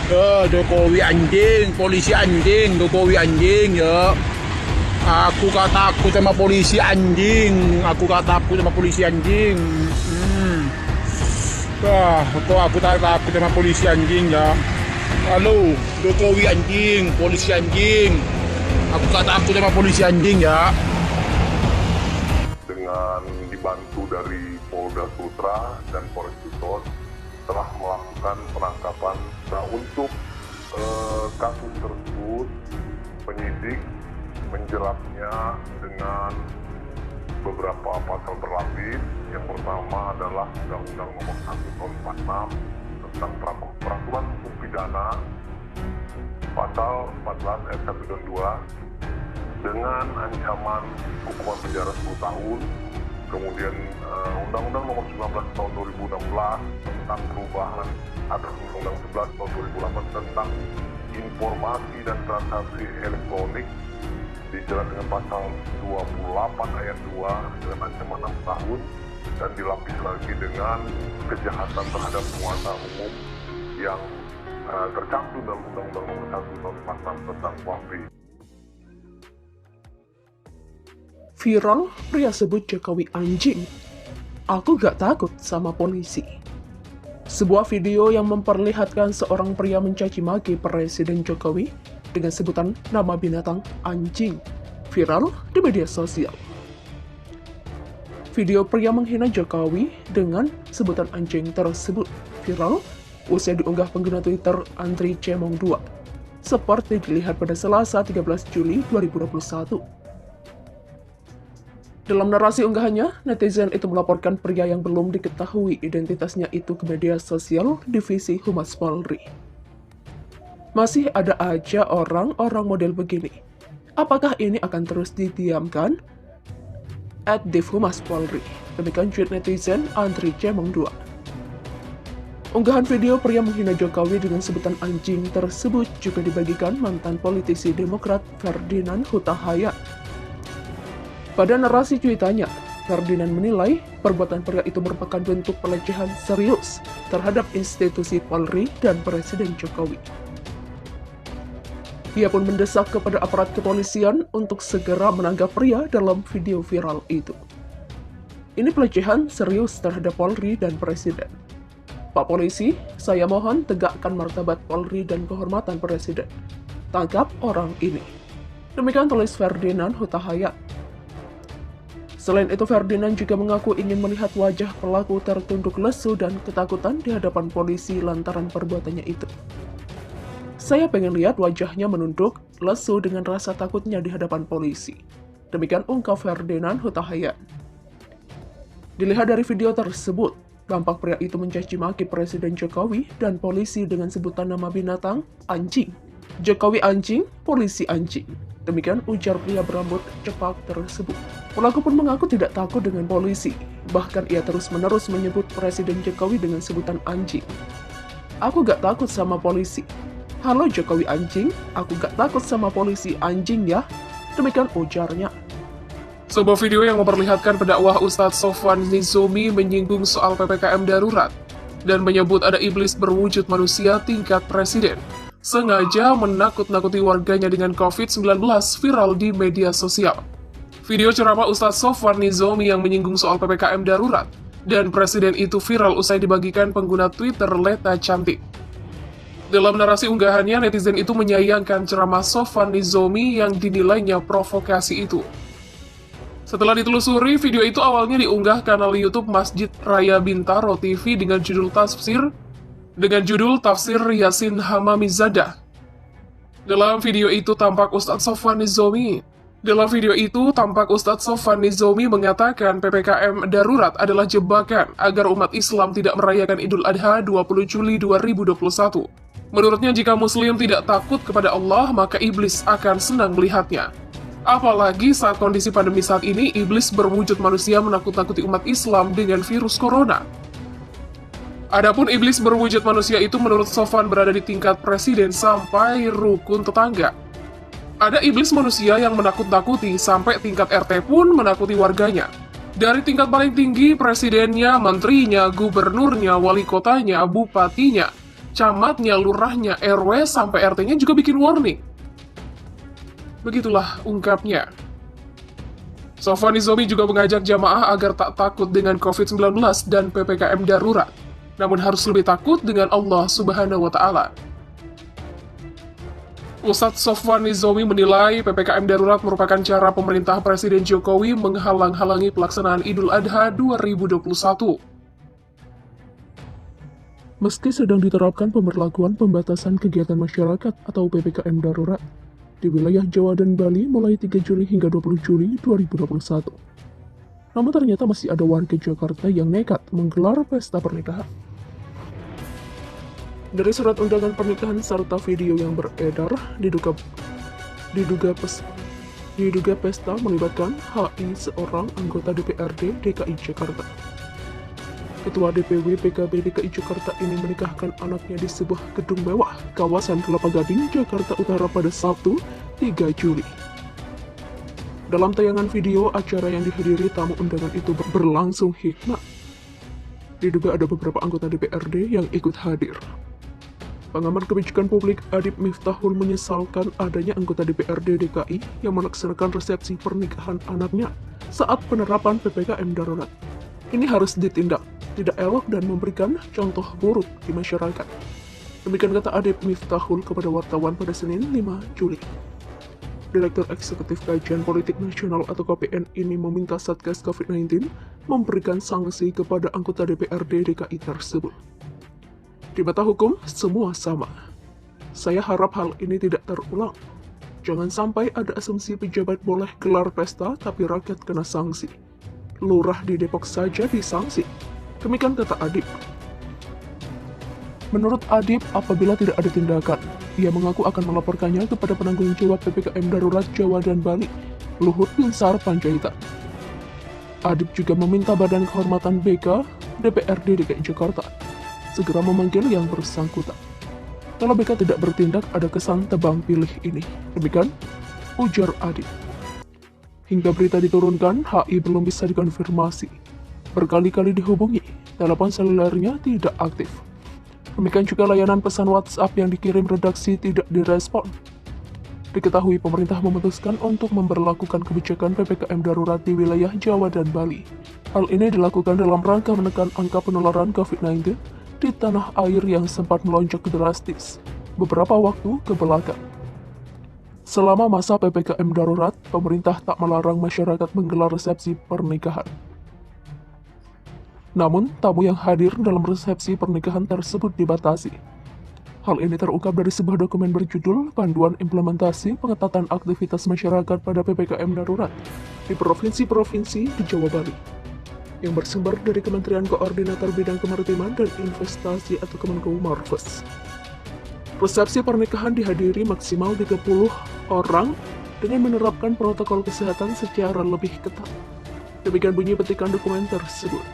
Jokowi anjing, polisi anjing, Jokowi anjing ya. Aku gak takut sama polisi anjing. Aku gak takut sama polisi anjing. Kok aku tak takut sama polisi anjing ya. Halo, Jokowi anjing, polisi anjing. Aku gak takut sama polisi anjing ya. Dengan dibantu dari Polda Sutra dan Polres Citos telah melakukan penangkapan. Nah, untuk kasus tersebut penyidik menjeratnya dengan beberapa pasal berlapis. Yang pertama adalah Undang-Undang Nomor 1 Tahun 46 tentang peraturan hukum pidana pasal 14 ayat 1 dan 2 dengan ancaman hukuman penjara 10 tahun. Kemudian Undang-Undang Nomor 19 Tahun 2016 tentang perubahan atas Undang-Undang 11 Tahun 2008 tentang informasi dan transaksi elektronik dijerat dengan pasal 28 ayat 2 dengan ancaman 6 tahun dan dilapis lagi dengan kejahatan terhadap penguasa umum yang tercantum dalam Undang-Undang Nomor 1 Tahun 46 tentang KUHP. Viral, pria sebut Jokowi anjing. Aku gak takut sama polisi. Sebuah video yang memperlihatkan seorang pria mencaci maki Presiden Jokowi dengan sebutan nama binatang anjing viral di media sosial. Video pria menghina Jokowi dengan sebutan anjing tersebut viral usai diunggah pengguna Twitter Andri Cemong 2 seperti dilihat pada Selasa 13 Juli 2021. Dalam narasi unggahannya, netizen itu melaporkan pria yang belum diketahui identitasnya itu ke media sosial Divisi Humas Polri. Masih ada aja orang-orang model begini. Apakah ini akan terus didiamkan? @Divhumas Polri. Demikian tweet netizen Andri Cemong 2. Unggahan video pria menghina Jokowi dengan sebutan anjing tersebut juga dibagikan mantan politisi Demokrat Ferdinand Huta Hayan. Pada narasi cuitannya, Ferdinand menilai perbuatan pria itu merupakan bentuk pelecehan serius terhadap institusi Polri dan Presiden Jokowi. Ia pun mendesak kepada aparat kepolisian untuk segera menangkap pria dalam video viral itu. Ini pelecehan serius terhadap Polri dan Presiden. Pak Polisi, saya mohon tegakkan martabat Polri dan kehormatan Presiden. Tangkap orang ini. Demikian tulis Ferdinand Huta Hayan. Selain itu, Ferdinand juga mengaku ingin melihat wajah pelaku tertunduk lesu dan ketakutan di hadapan polisi lantaran perbuatannya itu. Saya pengen lihat wajahnya menunduk, lesu dengan rasa takutnya di hadapan polisi. Demikian ungkap Ferdinand Huta Hayan. Dilihat dari video tersebut, tampak pria itu mencaci maki Presiden Jokowi dan polisi dengan sebutan nama binatang anjing. Jokowi anjing, polisi anjing. Demikian ujar pria berambut cepak tersebut. Pelaku pun mengaku tidak takut dengan polisi. Bahkan ia terus-menerus menyebut Presiden Jokowi dengan sebutan anjing. Aku gak takut sama polisi. Halo Jokowi anjing, aku gak takut sama polisi anjing ya. Demikian ujarnya. Sebuah video yang memperlihatkan pendakwah Ustadz Sofwan Nizomi menyinggung soal PPKM darurat dan menyebut ada iblis berwujud manusia tingkat presiden sengaja menakut-nakuti warganya dengan COVID-19 viral di media sosial. Video ceramah Ustadz Sofwan Nizomi yang menyinggung soal PPKM darurat dan presiden itu viral usai dibagikan pengguna Twitter Leta Cantik. Dalam narasi unggahannya, netizen itu menyayangkan ceramah Sofwan Nizomi yang dinilainya provokasi itu. Setelah ditelusuri, video itu awalnya diunggah kanal YouTube Masjid Raya Bintaro TV dengan judul Tafsir Yasin Hamamizadah. Dalam video itu tampak Ustadz Sofwan Nizomi mengatakan PPKM darurat adalah jebakan agar umat Islam tidak merayakan Idul Adha 20 Juli 2021. Menurutnya, jika Muslim tidak takut kepada Allah, maka iblis akan senang melihatnya. Apalagi saat kondisi pandemi saat ini, iblis berwujud manusia menakut-nakuti umat Islam dengan virus corona. Adapun iblis berwujud manusia itu menurut Sofwan berada di tingkat presiden sampai rukun tetangga. Ada iblis manusia yang menakut-nakuti sampai tingkat RT pun menakuti warganya. Dari tingkat paling tinggi, presidennya, menterinya, gubernurnya, wali kotanya, bupatinya, camatnya, lurahnya, RW, sampai RT-nya juga bikin warning. Begitulah ungkapnya. Sofwan Nizomi juga mengajak jamaah agar tak takut dengan COVID-19 dan PPKM darurat, namun harus lebih takut dengan Allah Subhanahu wa Ta'ala. Ustadz Sofwan Nizomi menilai PPKM darurat merupakan cara pemerintah Presiden Jokowi menghalang-halangi pelaksanaan Idul Adha 2021. Meski sedang diterapkan pemberlakuan pembatasan kegiatan masyarakat atau PPKM darurat di wilayah Jawa dan Bali mulai 3 Juli hingga 20 Juli 2021. Namun ternyata masih ada warga Jakarta yang nekat menggelar pesta pernikahan. Dari surat undangan pernikahan serta video yang beredar, diduga pesta melibatkan HI, seorang anggota DPRD DKI Jakarta. Ketua DPW PKB DKI Jakarta ini menikahkan anaknya di sebuah gedung mewah kawasan Kelapa Gading, Jakarta Utara pada Sabtu, 3 Juli. Dalam tayangan video, acara yang dihadiri tamu undangan itu berlangsung hikmat. Diduga ada beberapa anggota DPRD yang ikut hadir. Pengamat kebijakan publik Adib Miftahul menyesalkan adanya anggota DPRD DKI yang melaksanakan resepsi pernikahan anaknya saat penerapan PPKM darurat. Ini harus ditindak, tidak elok dan memberikan contoh buruk di masyarakat. Demikian kata Adib Miftahul kepada wartawan pada Senin 5 Juli. Direktur Eksekutif Kajian Politik Nasional atau KPN ini meminta Satgas COVID-19 memberikan sanksi kepada anggota DPRD DKI tersebut. Di mata hukum, semua sama. Saya harap hal ini tidak terulang. Jangan sampai ada asumsi pejabat boleh gelar pesta tapi rakyat kena sanksi. Lurah di Depok saja disanksi. Demikian kata Adib. Menurut Adib, apabila tidak ada tindakan, ia mengaku akan melaporkannya kepada penanggung jawab PPKM darurat Jawa dan Bali, Luhut Binsar Panjaitan. Adib juga meminta Badan Kehormatan BK DPRD DKI Jakarta segera memanggil yang bersangkutan. Kalau BK tidak bertindak, ada kesan tebang pilih ini. Demikian ujar Adib. Hingga berita diturunkan, HI belum bisa dikonfirmasi. Berkali-kali dihubungi, telepon selulernya tidak aktif. Demikian juga layanan pesan WhatsApp yang dikirim redaksi tidak direspon. Diketahui pemerintah memutuskan untuk memberlakukan kebijakan PPKM darurat di wilayah Jawa dan Bali. Hal ini dilakukan dalam rangka menekan angka penularan COVID-19 di tanah air yang sempat melonjak drastis beberapa waktu ke belakang. Selama masa PPKM darurat, pemerintah tak melarang masyarakat menggelar resepsi pernikahan. Namun, tamu yang hadir dalam resepsi pernikahan tersebut dibatasi. Hal ini terungkap dari sebuah dokumen berjudul Panduan Implementasi Pengetatan Aktivitas Masyarakat pada PPKM Darurat di Provinsi-Provinsi di Jawa Bali, yang bersumber dari Kementerian Koordinator Bidang Kemaritiman dan Investasi atau Kemenko-Marves. Resepsi pernikahan dihadiri maksimal 30 orang dengan menerapkan protokol kesehatan secara lebih ketat. Demikian bunyi petikan dokumen tersebut.